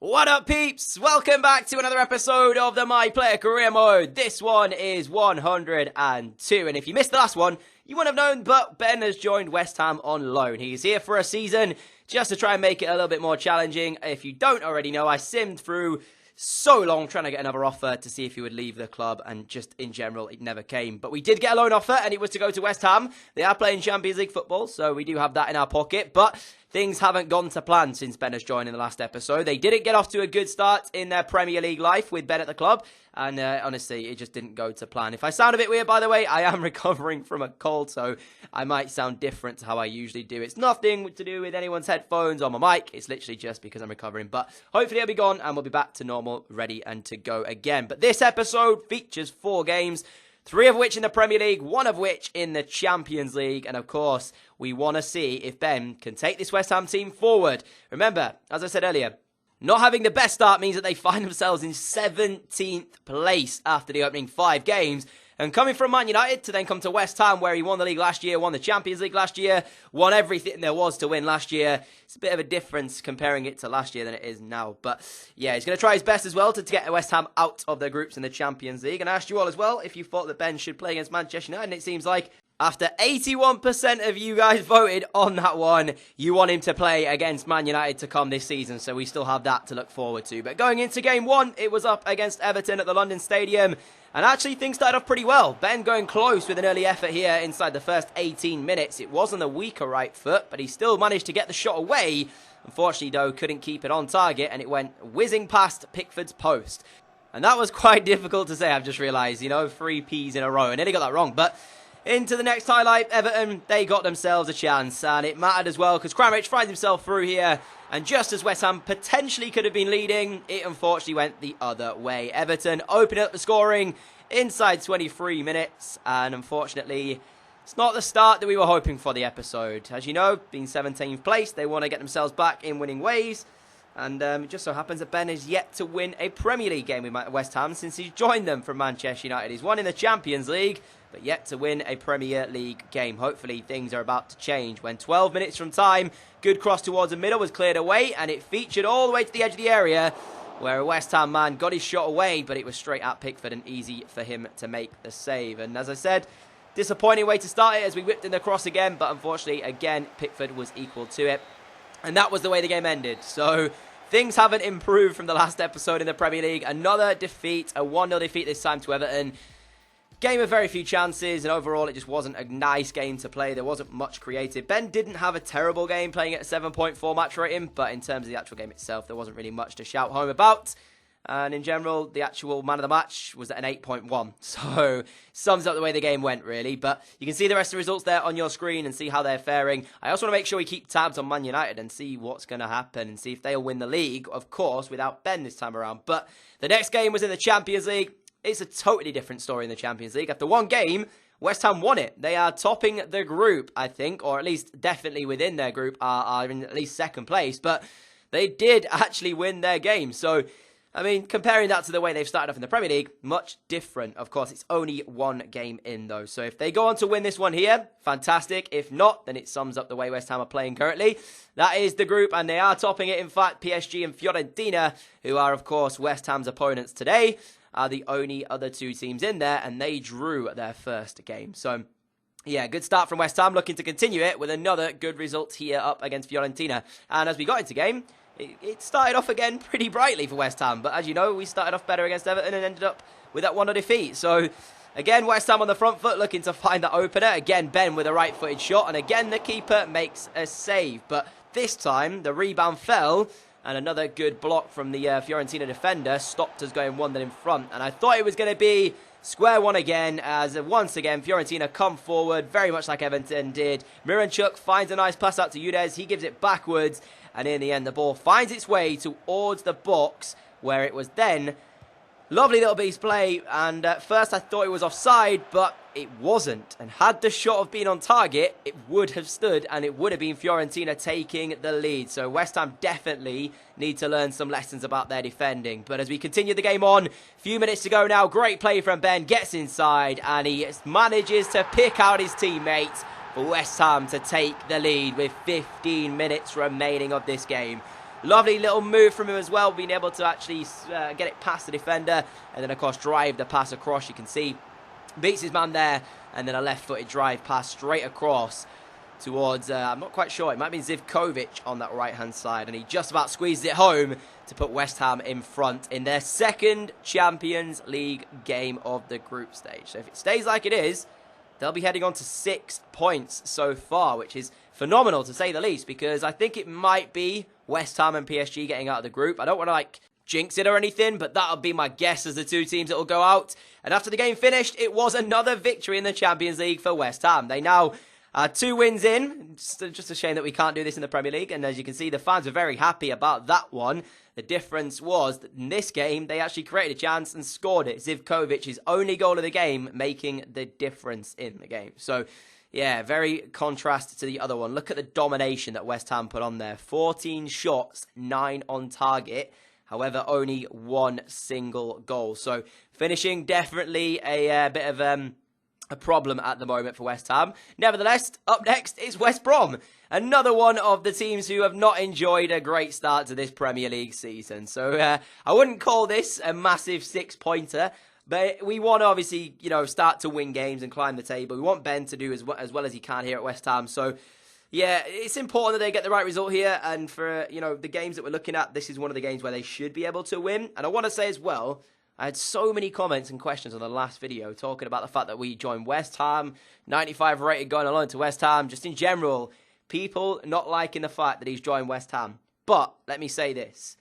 What up, peeps? Welcome back to another episode of the My Player Career Mode. This one is 102, and if you missed the last one, you wouldn't have known, but Ben has joined West Ham on loan. He's here for a season just to try and make it a little bit more challenging. If you don't already know, I simmed through so long trying to get another offer to see if he would leave the club, and just in general, it never came. But we did get a loan offer, and it was to go to West Ham. They are playing Champions League football, so we do have that in our pocket, but things haven't gone to plan since Ben has joined in the last episode. They didn't get off to a good start in their Premier League life with Ben at the club, and honestly, it just didn't go to plan. If I sound a bit weird, by the way, I am recovering from a cold, so I might sound different to how I usually do. It's nothing to do with anyone's headphones or my mic. It's literally just because I'm recovering, but hopefully I'll be gone and we'll be back to normal, ready and to go again. But this episode features 4 games, 3 of which in the Premier League, 1 of which in the Champions League. And of course, we want to see if Ben can take this West Ham team forward. Remember, as I said earlier, not having the best start means that they find themselves in 17th place after the opening 5 games. And coming from Man United to then come to West Ham, where he won the league last year, won the Champions League last year, won everything there was to win last year. It's a bit of a difference comparing it to last year than it is now. But yeah, he's going to try his best as well to get West Ham out of their groups in the Champions League. And I asked you all as well if you thought that Ben should play against Manchester United. And it seems like after 81% of you guys voted on that one, you want him to play against Man United to come this season. So we still have that to look forward to. But going into game 1, it was up against Everton at the London Stadium. And actually, things started off pretty well. Ben going close with an early effort here inside the first 18 minutes. It was on the weaker right foot, but he still managed to get the shot away. Unfortunately, though, couldn't keep it on target, and it went whizzing past Pickford's post. And that was quite difficult to say, I've just realised. 3 Ps in a row. I nearly got that wrong, but into the next highlight, Everton, they got themselves a chance, and it mattered as well, because Kramaric finds himself through here, and just as West Ham potentially could have been leading, it unfortunately went the other way. Everton opened up the scoring inside 23 minutes, and unfortunately, it's not the start that we were hoping for the episode. As you know, being 17th place, they want to get themselves back in winning ways, and it just so happens that Ben is yet to win a Premier League game with West Ham since he's joined them from Manchester United. He's won in the Champions League, but yet to win a Premier League game. Hopefully things are about to change. When 12 minutes from time, good cross towards the middle was cleared away, and it featured all the way to the edge of the area, where a West Ham man got his shot away, but it was straight at Pickford and easy for him to make the save. And as I said, disappointing way to start it as we whipped in the cross again, but unfortunately, again, Pickford was equal to it. And that was the way the game ended. So things haven't improved from the last episode in the Premier League. Another defeat, a 1-0 defeat this time to Everton. Game of very few chances, and overall it just wasn't a nice game to play. There wasn't much creative. Ben didn't have a terrible game playing at a 7.4 match rating, but in terms of the actual game itself, there wasn't really much to shout home about. And in general, the actual man of the match was at an 8.1. So, sums up the way the game went, really. But you can see the rest of the results there on your screen and see how they're faring. I also want to make sure we keep tabs on Man United and see what's going to happen and see if they'll win the league, of course, without Ben this time around. But the next game was in the Champions League. It's a totally different story in the Champions League. After one game, West Ham won it. They are topping the group, I think, or at least definitely within their group, are in at least second place. But they did actually win their game. So, I mean, comparing that to the way they've started off in the Premier League, much different. Of course, it's only 1 game in, though. So if they go on to win this one here, fantastic. If not, then it sums up the way West Ham are playing currently. That is the group, and they are topping it. In fact, PSG and Fiorentina, who are, of course, West Ham's opponents today, are the only other 2 teams in there, and they drew their first game. So, yeah, good start from West Ham, looking to continue it with another good result here up against Fiorentina. And as we got into game, it started off again pretty brightly for West Ham. But as you know, we started off better against Everton and ended up with that 1-0 defeat. So, again, West Ham on the front foot, looking to find that opener. Again, Ben with a right-footed shot, and again, the keeper makes a save. But this time, the rebound fell, and another good block from the Fiorentina defender stopped us going 1-0 in front. And I thought it was going to be square one again, as once again, Fiorentina come forward, very much like Everton did. Miranchuk finds a nice pass out to Udez. He gives it backwards, and in the end, the ball finds its way towards the box, where it was then lovely little piece of play. And at first, I thought it was offside, but it wasn't. And had the shot have been on target, it would have stood, and it would have been Fiorentina taking the lead. So West Ham definitely need to learn some lessons about their defending. But as we continue the game on, few minutes to go now, great play from Ben, gets inside, and he manages to pick out his teammates for West Ham to take the lead with 15 minutes remaining of this game. Lovely little move from him as well, being able to actually get it past the defender, and then of course drive the pass across. You can see beats his man there, and then a left-footed drive pass straight across towards, I'm not quite sure, it might be Zivkovic on that right-hand side, and he just about squeezed it home to put West Ham in front in their second Champions League game of the group stage. So if it stays like it is, they'll be heading on to 6 points so far, which is phenomenal to say the least, because I think it might be West Ham and PSG getting out of the group. I don't want to jinx it or anything, but that'll be my guess as the two teams that will go out. And after the game finished, it was another victory in the Champions League for West Ham. They now 2 wins in. Just a shame that we can't do this in the Premier League. And as you can see, the fans are very happy about that one. The difference was that in this game, they actually created a chance and scored it. Zivkovic's only goal of the game, making the difference in the game. So, yeah, very contrast to the other one. Look at the domination that West Ham put on there. 14 shots, 9 on target. However, only 1 single goal. So, finishing definitely a bit of a problem at the moment for West Ham. Nevertheless, up next is West Brom. Another one of the teams who have not enjoyed a great start to this Premier League season. So, I wouldn't call this a massive 6-pointer. But we want to obviously, start to win games and climb the table. We want Ben to do as well as he can here at West Ham. So, yeah, it's important that they get the right result here. And for, the games that we're looking at, this is one of the games where they should be able to win. And I want to say as well, I had so many comments and questions on the last video talking about the fact that we joined West Ham, 95 rated going on loan to West Ham. Just in general, people not liking the fact that he's joined West Ham. But let me say this.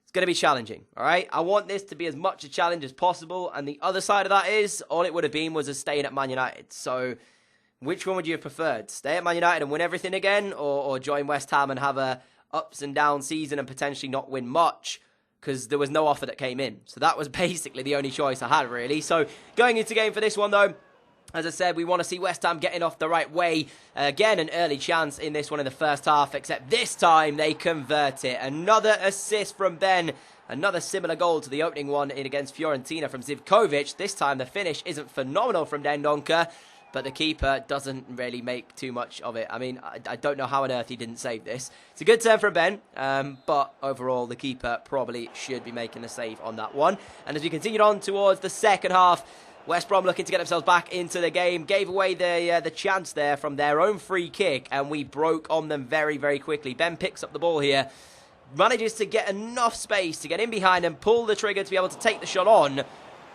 It's going to be challenging, all right? I want this to be as much a challenge as possible. And the other side of that is, all it would have been was us staying at Man United. So, which one would you have preferred? Stay at Man United and win everything again? Or join West Ham and have a ups and down season and potentially not win much? Because there was no offer that came in. So that was basically the only choice I had, really. So, going into game for this one, though, as I said, we want to see West Ham getting off the right way. Again, an early chance in this one in the first half, except this time they convert it. Another assist from Ben. Another similar goal to the opening one in against Fiorentina from Zivkovic. This time the finish isn't phenomenal from Dendoncker, but the keeper doesn't really make too much of it. I mean, I don't know how on earth he didn't save this. It's a good turn from Ben, but overall the keeper probably should be making the save on that one. And as we continue on towards the second half, West Brom looking to get themselves back into the game. Gave away the chance there from their own free kick, and we broke on them very, very quickly. Ben picks up the ball here, manages to get enough space to get in behind and pull the trigger to be able to take the shot on.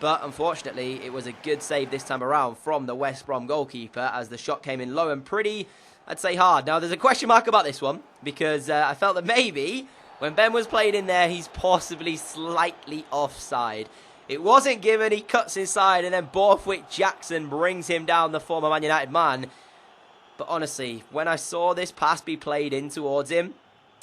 But unfortunately, it was a good save this time around from the West Brom goalkeeper as the shot came in low and pretty, I'd say, hard. Now, there's a question mark about this one because I felt that maybe when Ben was played in there, he's possibly slightly offside. It wasn't given, he cuts inside, and then Borthwick Jackson brings him down, the former Man United man. But honestly, when I saw this pass be played in towards him,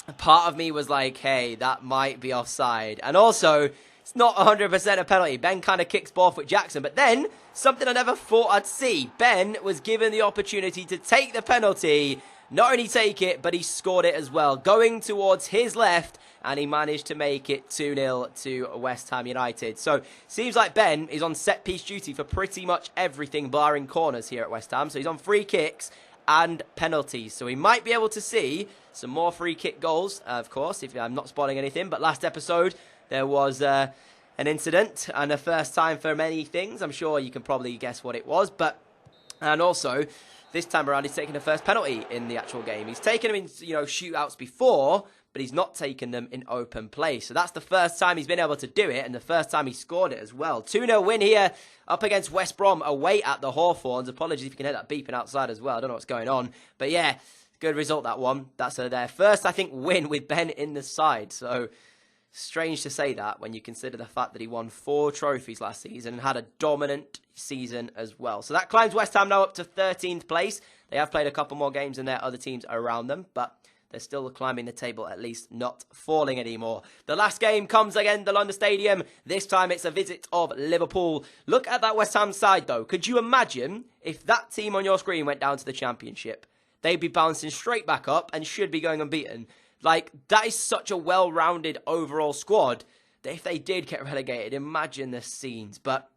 a part of me was like, hey, that might be offside. And also, it's not 100% a penalty. Ben kind of kicks Borthwick Jackson, but then, something I never thought I'd see. Ben was given the opportunity to take the penalty, not only take it, but he scored it as well, going towards his left, and he managed to make it 2-0 to West Ham United. So, seems like Ben is on set-piece duty for pretty much everything barring corners here at West Ham. So, he's on free kicks and penalties. So, we might be able to see some more free kick goals, of course, if I'm not spoiling anything. But last episode, there was an incident and a first time for many things. I'm sure you can probably guess what it was. And also, this time around, he's taken the first penalty in the actual game. He's taken them in, shootouts before, but he's not taken them in open play. So that's the first time he's been able to do it, and the first time he scored it as well. 2-0 win here up against West Brom away at the Hawthorns. Apologies if you can hear that beeping outside as well. I don't know what's going on. But yeah, good result, that one. That's their first, I think, win with Ben in the side. So strange to say that when you consider the fact that he won 4 trophies last season and had a dominant season as well. So that climbs West Ham now up to 13th place. They have played a couple more games than their other teams around them, but they're still climbing the table, at least not falling anymore. The last game comes again, the London Stadium. This time it's a visit of Liverpool. Look at that West Ham side, though. Could you imagine if that team on your screen went down to the Championship? They'd be bouncing straight back up and should be going unbeaten. That is such a well-rounded overall squad that if they did get relegated, imagine the scenes. But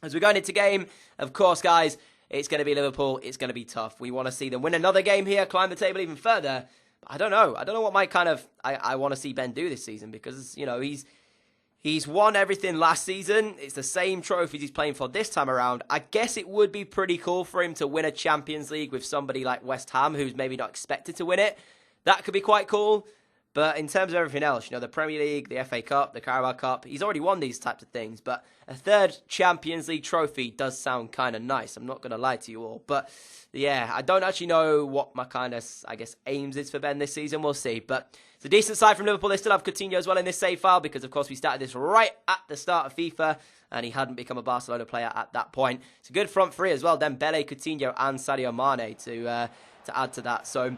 as we're going into game, of course, guys, it's going to be Liverpool. It's going to be tough. We want to see them win another game here, climb the table even further. I don't know. I don't know what my kind of I want to see Ben do this season, because, you know, he's won everything last season. It's the same trophies he's playing for this time around. I guess it would be pretty cool for him to win a Champions League with somebody like West Ham, who's maybe not expected to win it. That could be quite cool. But in terms of everything else, you know, the Premier League, the FA Cup, the Carabao Cup, he's already won these types of things. But a third Champions League trophy does sound kind of nice. I'm not going to lie to you all. But yeah, I don't actually know what my kind of, I guess, aims is for Ben this season. We'll see. But it's a decent side from Liverpool. They still have Coutinho as well in this save file, because, of course, we started this right at the start of FIFA, and he hadn't become a Barcelona player at that point. It's a good front three as well. Dembele, Coutinho, and Sadio Mane to add to that. So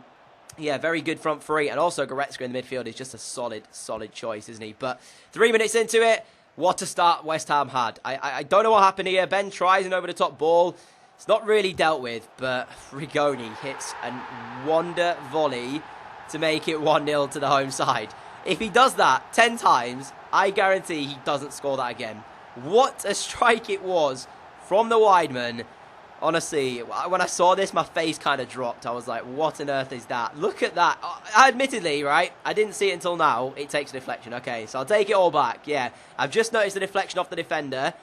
yeah, very good front three. And also Goretzka in the midfield is just a solid choice, isn't he? But 3 minutes into it, what a start West Ham had. I don't know what happened here. Ben tries an over-the-top ball. It's not really dealt with, but Rigoni hits a wonder volley to make it 1-0 to the home side. If he does that 10 times, I guarantee he doesn't score that again. What a strike it was from the wideman. Honestly, when I saw this, my face kind of dropped. I was like, what on earth is that? Look at that. Admittedly, right, I didn't see it until now. It takes a deflection. Okay, so I'll take it all back. Yeah, I've just noticed the deflection off the defender.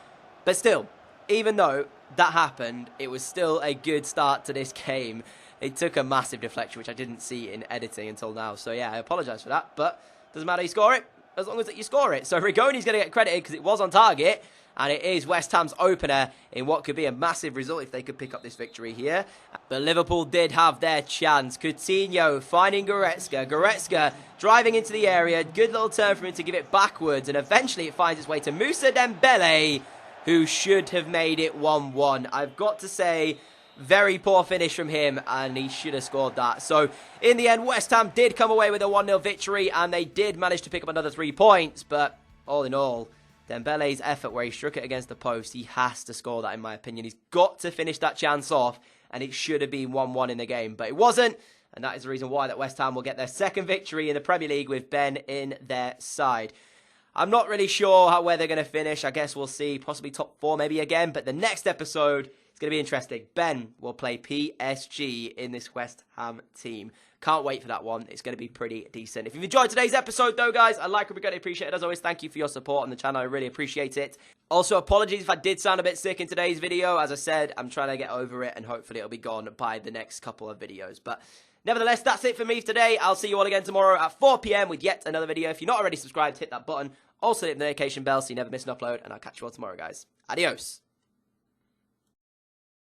But still, even though that happened, it was still a good start to this game. It took a massive deflection, which I didn't see in editing until now. So yeah, I apologise for that. But doesn't matter, you score it, as long as you score it. So Rigoni's going to get credited because it was on target. And it is West Ham's opener in what could be a massive result if they could pick up this victory here. But Liverpool did have their chance. Coutinho finding Goretzka. Goretzka driving into the area. Good little turn for him to give it backwards. And eventually it finds its way to Moussa Dembele, who should have made it 1-1. I've got to say, very poor finish from him, and he should have scored that. So, in the end, West Ham did come away with a 1-0 victory, and they did manage to pick up another 3 points. But all in all, Dembele's effort where he struck it against the post, he has to score that, in my opinion. He's got to finish that chance off, and it should have been 1-1 in the game, but it wasn't, and that is the reason why that West Ham will get their second victory in the Premier League with Ben in their side. I'm not really sure where they're going to finish. I guess we'll see, possibly top 4 maybe again, but the next episode is going to be interesting. Ben will play PSG in this West Ham team. Can't wait for that one. It's going to be pretty decent. If you've enjoyed today's episode, though, guys, I'd like to greatly appreciate it. As always, thank you for your support on the channel. I really appreciate it. Also, apologies if I did sound a bit sick in today's video. As I said, I'm trying to get over it, and hopefully it'll be gone by the next couple of videos. But nevertheless, that's it for me today. I'll see you all again tomorrow at 4 PM with yet another video. If you're not already subscribed, hit that button. Also, hit the notification bell so you never miss an upload, and I'll catch you all tomorrow, guys. Adios.